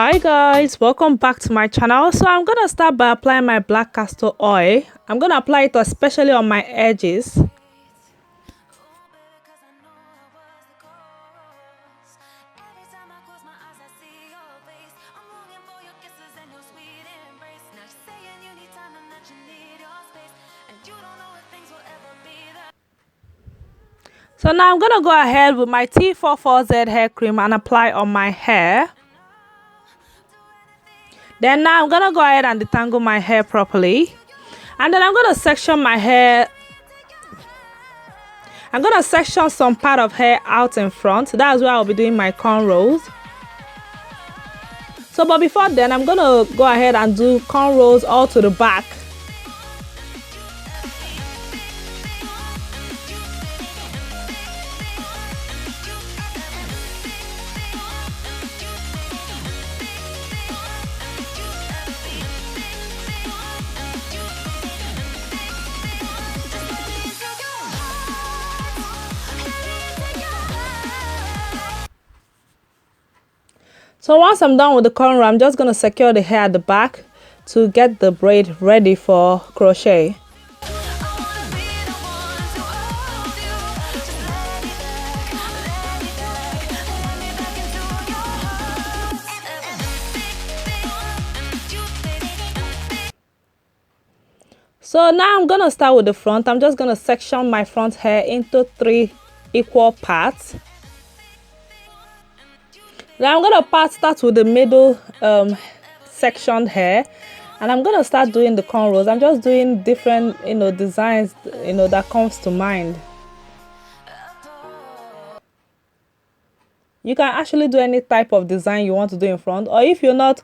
Hi guys, welcome back to my channel. So I'm gonna start by applying my black castor oil. I'm gonna apply it especially on my edges. So now I'm gonna go ahead with my T44Z hair cream and apply on my hair. Then now I'm gonna go ahead and detangle my hair properly, and then I'm gonna section my hair. I'm gonna section some part of hair out in front. That's where I'll be doing my cornrows. So but before then, I'm gonna go ahead and do cornrows all to the back. So once I'm done with the cornrow, I'm just going to secure the hair at the back to get the braid ready for crochet. So now I'm going to start with the front. I'm just going to section my front hair into 3 equal parts. Now I'm going to start with the middle sectioned hair, and I'm going to start doing the cornrows. I'm just doing different designs that comes to mind. You can actually do any type of design you want to do in front, or if you're not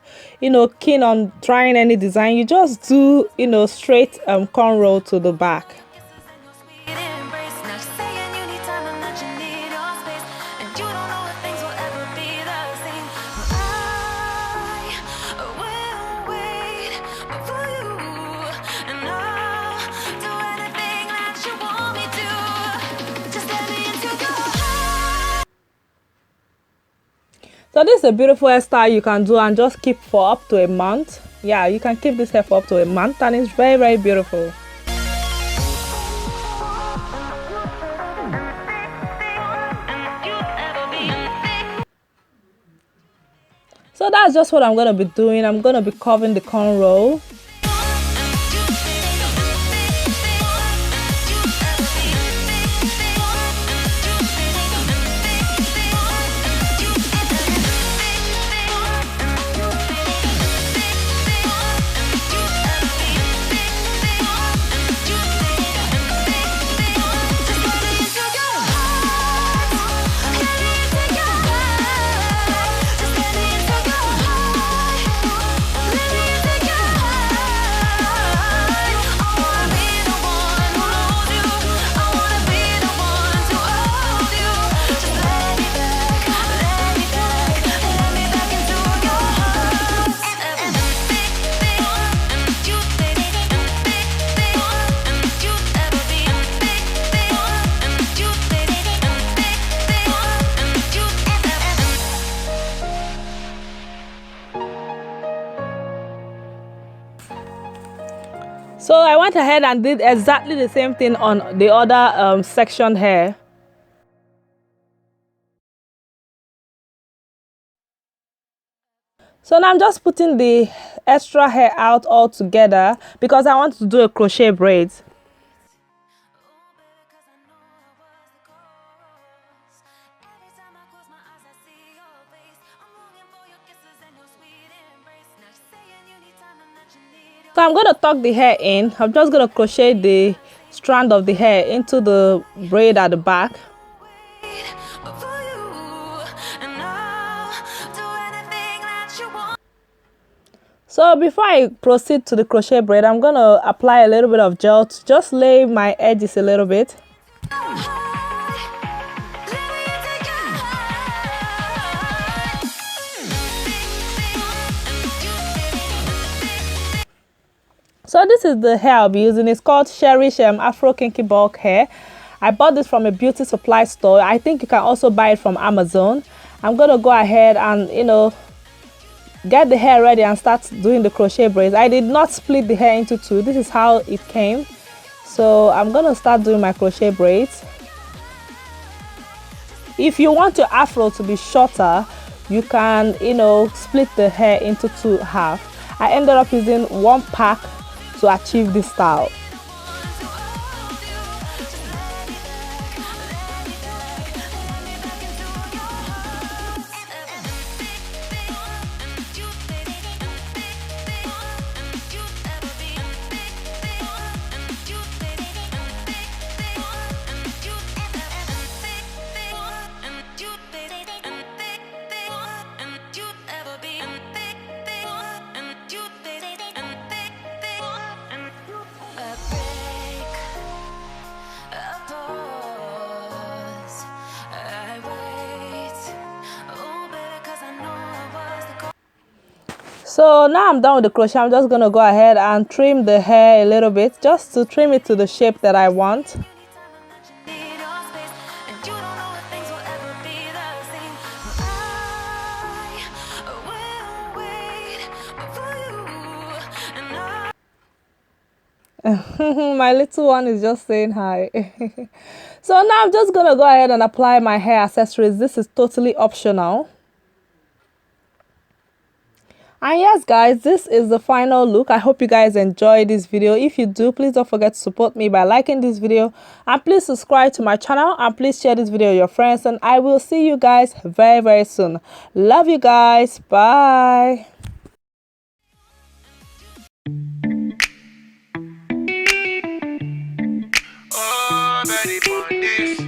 keen on trying any design, you just do straight cornrow to the back. So this is a beautiful hairstyle you can do and just keep for up to a month. Yeah, you can keep this hair for up to a month, and it's very, very beautiful. So that's just what I'm going to be doing. I'm going to be covering the cornrow. So I went ahead and did exactly the same thing on the other sectioned hair. So now I'm just putting the extra hair out all together because I want to do a crochet braids. So I'm going to tuck the hair in. I'm just going to crochet the strand of the hair into the braid at the back. So before I proceed to the crochet braid, I'm going to apply a little bit of gel to just lay my edges a little bit. So this is the hair I'll be using. It's called Shea Afro Kinky Bulk Hair. I bought this from a beauty supply store. I think you can also buy it from Amazon. I'm going to go ahead and, get the hair ready and start doing the crochet braids. I did not split the hair into two. This is how it came. So I'm gonna start doing my crochet braids. If you want your afro to be shorter, you can, you know, split the hair into two halves. I ended up using one pack to achieve this style. So now I'm done with the crochet. I'm just gonna go ahead and trim the hair a little bit, just to trim it to the shape that I want. My little one is just saying hi. So now I'm just gonna go ahead and apply my hair accessories. This is totally optional. And yes guys, this is the final look. I hope you guys enjoyed this video. If you do, please don't forget to support me by liking this video, and please subscribe to my channel, and please share this video with your friends, and I will see you guys very soon. Love you guys. Bye. Oh, ready for this.